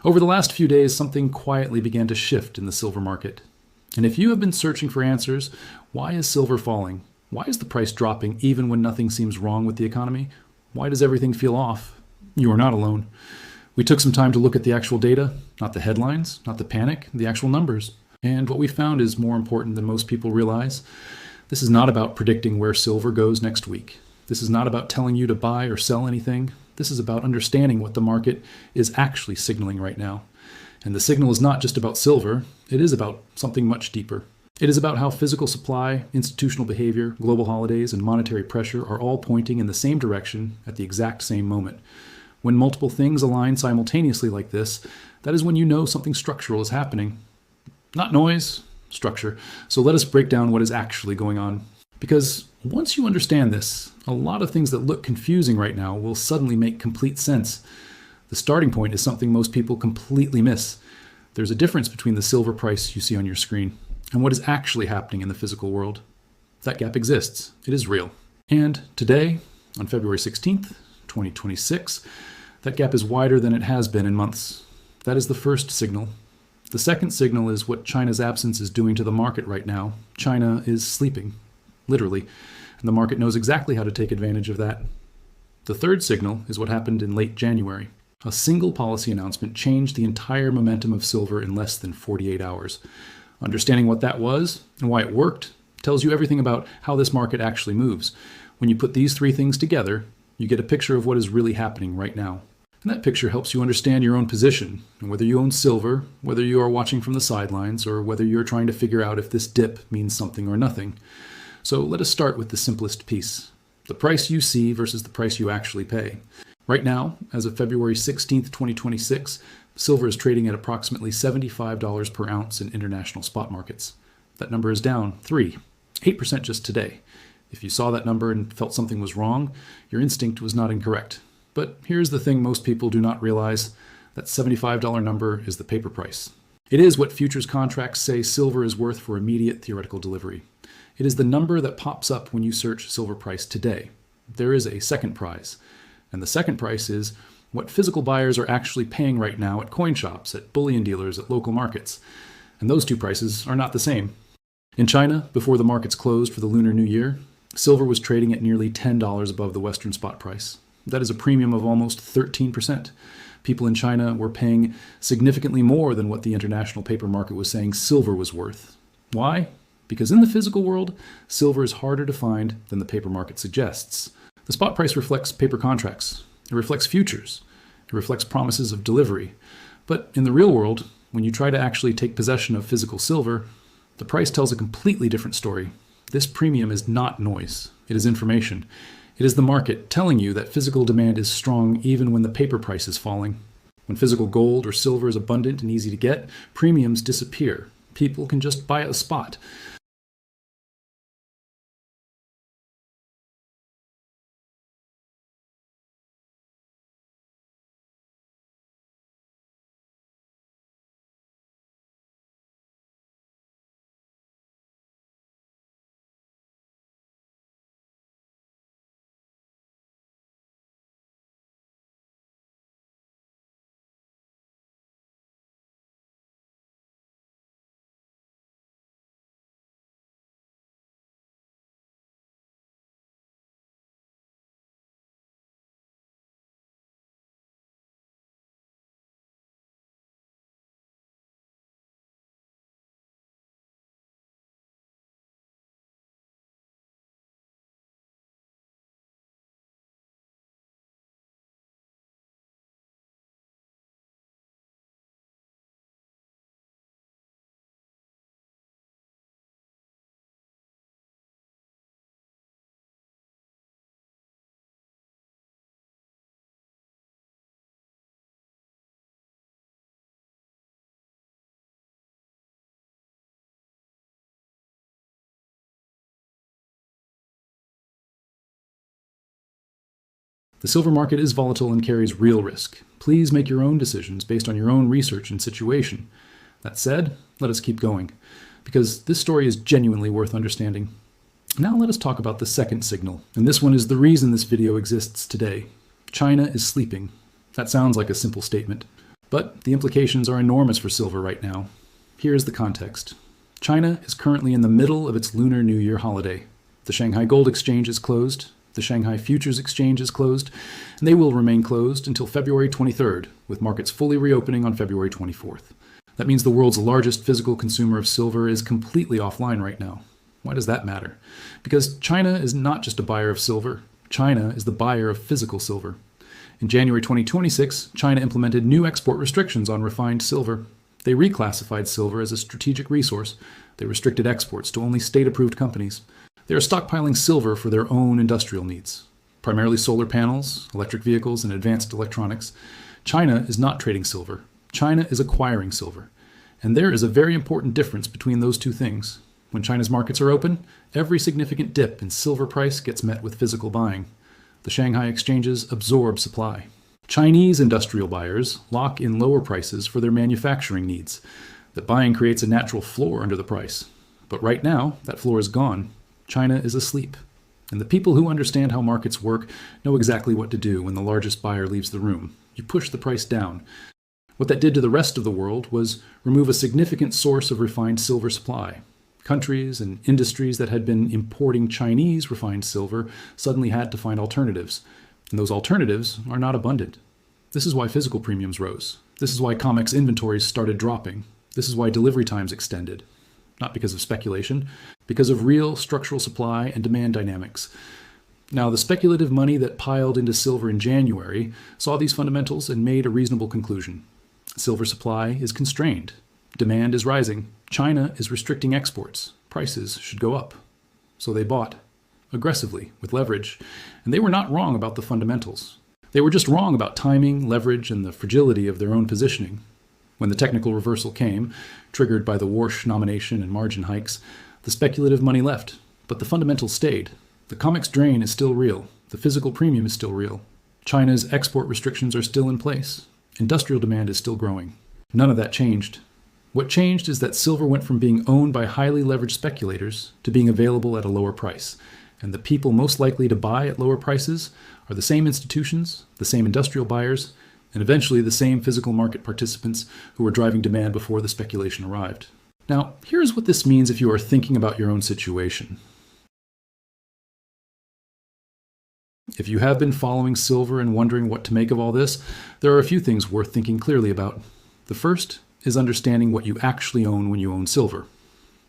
Over the last few days, something quietly began to shift in the silver market. And if you have been searching for answers, why is silver falling? Why is the price dropping even when nothing seems wrong with the economy? Why does everything feel off? You are not alone. We took some time to look at the actual data, not the headlines, not the panic, the actual numbers. And what we found is more important than most people realize. This is not about predicting where silver goes next week. This is not about telling you to buy or sell anything. This is about understanding what the market is actually signaling right now. And the signal is not just about silver, it is about something much deeper. It is about how physical supply, institutional behavior, global holidays, and monetary pressure are all pointing in the same direction at the exact same moment. When multiple things align simultaneously like this, that is when you know something structural is happening. Not noise, structure. So let us break down what is actually going on. Because once you understand this, a lot of things that look confusing right now will suddenly make complete sense. The starting point is something most people completely miss. There's a difference between the silver price you see on your screen and what is actually happening in the physical world. That gap exists. It is real. And today, on February 16th, 2026, that gap is wider than it has been in months. That is the first signal. The second signal is what China's absence is doing to the market right now. China is sleeping, literally, and the market knows exactly how to take advantage of that. The third signal is what happened in late January. A single policy announcement changed the entire momentum of silver in less than 48 hours. Understanding what that was and why it worked tells you everything about how this market actually moves. When you put these three things together, you get a picture of what is really happening right now. And that picture helps you understand your own position, and whether you own silver, whether you are watching from the sidelines, or whether you're trying to figure out if this dip means something or nothing. So let us start with the simplest piece. The price you see versus the price you actually pay. Right now, as of February 16th, 2026, silver is trading at approximately $75 per ounce in international spot markets. That number is down 8% just today. If you saw that number and felt something was wrong, your instinct was not incorrect. But here's the thing most people do not realize. That $75 number is the paper price. It is what futures contracts say silver is worth for immediate theoretical delivery. It is the number that pops up when you search silver price today. There is a second prize. And the second price is what physical buyers are actually paying right now at coin shops, at bullion dealers, at local markets. And those two prices are not the same. In China, before the markets closed for the Lunar New Year, silver was trading at nearly $10 above the Western spot price. That is a premium of almost 13%. People in China were paying significantly more than what the international paper market was saying silver was worth. Why? Because in the physical world, silver is harder to find than the paper market suggests. The spot price reflects paper contracts. It reflects futures. It reflects promises of delivery. But in the real world, when you try to actually take possession of physical silver, the price tells a completely different story. This premium is not noise. It is information. It is the market telling you that physical demand is strong even when the paper price is falling. When physical gold or silver is abundant and easy to get, premiums disappear. People can just buy at the spot. The silver market is volatile and carries real risk. Please make your own decisions based on your own research and situation. That said, let us keep going, because this story is genuinely worth understanding. Now let us talk about the second signal, and this one is the reason this video exists today. China is sleeping. That sounds like a simple statement, But the implications are enormous for silver right now. Here's the context. China is currently in the middle of its Lunar New Year holiday. The Shanghai Gold Exchange is closed, the Shanghai Futures Exchange is closed, and they will remain closed until February 23rd, with markets fully reopening on February 24th. That means the world's largest physical consumer of silver is completely offline right now. Why does that matter? Because China is not just a buyer of silver. China is the buyer of physical silver. In January 2026, China implemented new export restrictions on refined silver. They reclassified silver as a strategic resource. They restricted exports to only state-approved companies. They are stockpiling silver for their own industrial needs, primarily solar panels, electric vehicles, and advanced electronics. China is not trading silver. China is acquiring silver. And there is a very important difference between those two things. When China's markets are open, every significant dip in silver price gets met with physical buying. The Shanghai exchanges absorb supply. Chinese industrial buyers lock in lower prices for their manufacturing needs. That buying creates a natural floor under the price. But right now, that floor is gone. China is asleep. And the people who understand how markets work know exactly what to do when the largest buyer leaves the room. You push the price down. What that did to the rest of the world was remove a significant source of refined silver supply. Countries and industries that had been importing Chinese refined silver suddenly had to find alternatives. And those alternatives are not abundant. This is why physical premiums rose. This is why COMEX inventories started dropping. This is why delivery times extended. Not because of speculation, because of real structural supply and demand dynamics. Now, the speculative money that piled into silver in January saw these fundamentals and made a reasonable conclusion. Silver supply is constrained. Demand is rising. China is restricting exports. Prices should go up. So they bought aggressively with leverage. And they were not wrong about the fundamentals. They were just wrong about timing, leverage, and the fragility of their own positioning. When the technical reversal came, triggered by the Warsh nomination and margin hikes, the speculative money left, but the fundamentals stayed. The COMEX drain is still real. The physical premium is still real. China's export restrictions are still in place. Industrial demand is still growing. None of that changed. What changed is that silver went from being owned by highly leveraged speculators to being available at a lower price. And the people most likely to buy at lower prices are the same institutions, the same industrial buyers, and eventually the same physical market participants who were driving demand before the speculation arrived. Now, here's what this means if you are thinking about your own situation. If you have been following silver and wondering what to make of all this, there are a few things worth thinking clearly about. The first is understanding what you actually own when you own silver.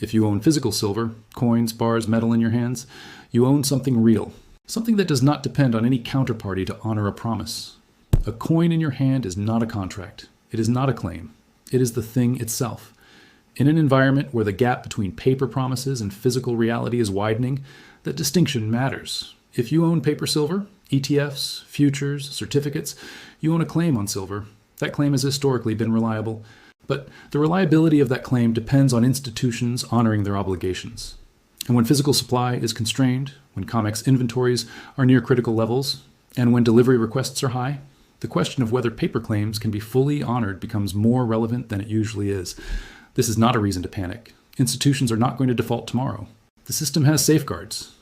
If you own physical silver, coins, bars, metal in your hands, you own something real, something that does not depend on any counterparty to honor a promise. A coin in your hand is not a contract. It is not a claim. It is the thing itself. In an environment where the gap between paper promises and physical reality is widening, that distinction matters. If you own paper silver, ETFs, futures, certificates, you own a claim on silver. That claim has historically been reliable. But the reliability of that claim depends on institutions honoring their obligations. And when physical supply is constrained, when COMEX inventories are near critical levels, and when delivery requests are high, the question of whether paper claims can be fully honored becomes more relevant than it usually is. This is not a reason to panic. Institutions are not going to default tomorrow. The system has safeguards.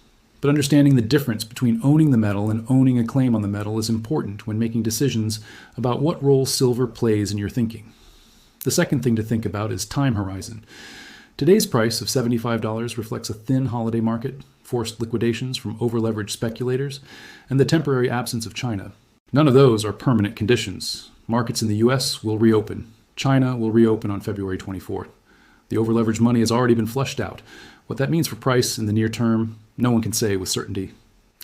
But understanding the difference between owning the metal and owning a claim on the metal is important when making decisions about what role silver plays in your thinking. The second thing to think about is time horizon. Today's price of $75 reflects a thin holiday market, forced liquidations from over-leveraged speculators, and the temporary absence of China. None of those are permanent conditions. Markets in the US will reopen. China will reopen on February 24th. The over-leveraged money has already been flushed out. What that means for price in the near term, no one can say with certainty.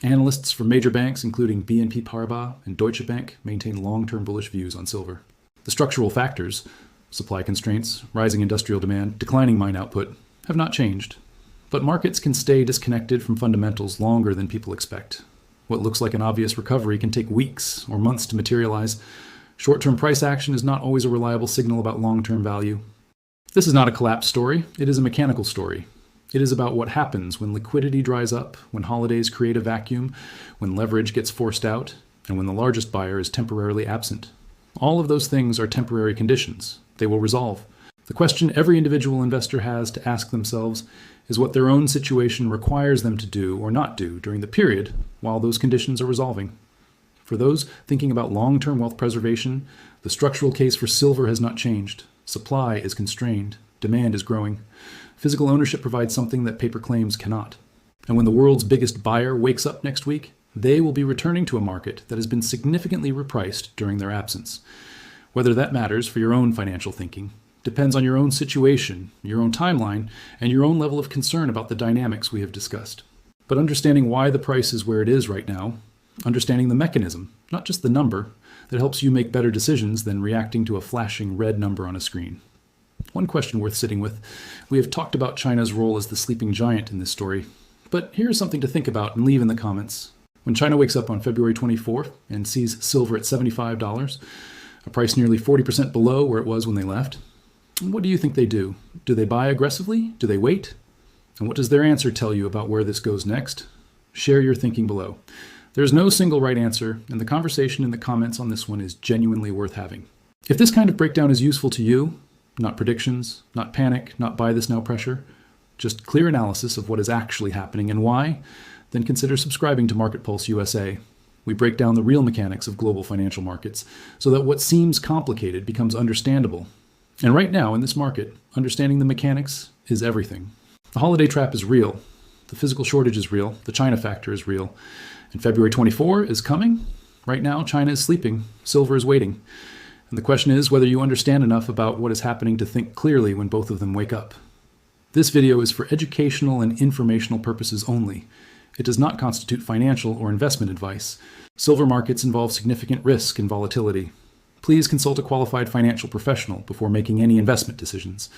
Analysts from major banks, including BNP Paribas and Deutsche Bank, maintain long-term bullish views on silver. The structural factors, supply constraints, rising industrial demand, declining mine output, have not changed. But markets can stay disconnected from fundamentals longer than people expect. What looks like an obvious recovery can take weeks or months to materialize. Short-term price action is not always a reliable signal about long-term value. This is not a collapse story. It is a mechanical story. It is about what happens when liquidity dries up, when holidays create a vacuum, when leverage gets forced out, and when the largest buyer is temporarily absent. All of those things are temporary conditions. They will resolve. The question every individual investor has to ask themselves is what their own situation requires them to do or not do during the period while those conditions are resolving. For those thinking about long-term wealth preservation, The structural case for silver has not changed. Supply is constrained. Demand is growing. Physical ownership provides something that paper claims cannot. And when the world's biggest buyer wakes up next week, they will be returning to a market that has been significantly repriced during their absence. Whether that matters for your own financial thinking depends on your own situation, your own timeline, and your own level of concern about the dynamics we have discussed. But understanding why the price is where it is right now, understanding the mechanism, not just the number, that helps you make better decisions than reacting to a flashing red number on a screen. One question worth sitting with: we have talked about China's role as the sleeping giant in this story, but here's something to think about and leave in the comments. When China wakes up on February 24th and sees silver at $75, a price nearly 40% below where it was when they left, what do you think they do? Do they buy aggressively? Do they wait? And what does their answer tell you about where this goes next? Share your thinking below. There's no single right answer, and the conversation in the comments on this one is genuinely worth having. If this kind of breakdown is useful to you, not predictions, not panic, not buy this now pressure, just clear analysis of what is actually happening and why, then consider subscribing to Market Pulse USA. We break down the real mechanics of global financial markets so that what seems complicated becomes understandable. And right now in this market, understanding the mechanics is everything. The holiday trap is real. The physical shortage is real. The China factor is real. And February 24 is coming. Right now, China is sleeping. Silver is waiting. And the question is whether you understand enough about what is happening to think clearly when both of them wake up. This video is for educational and informational purposes only. It does not constitute financial or investment advice. Silver markets involve significant risk and volatility. Please consult a qualified financial professional before making any investment decisions.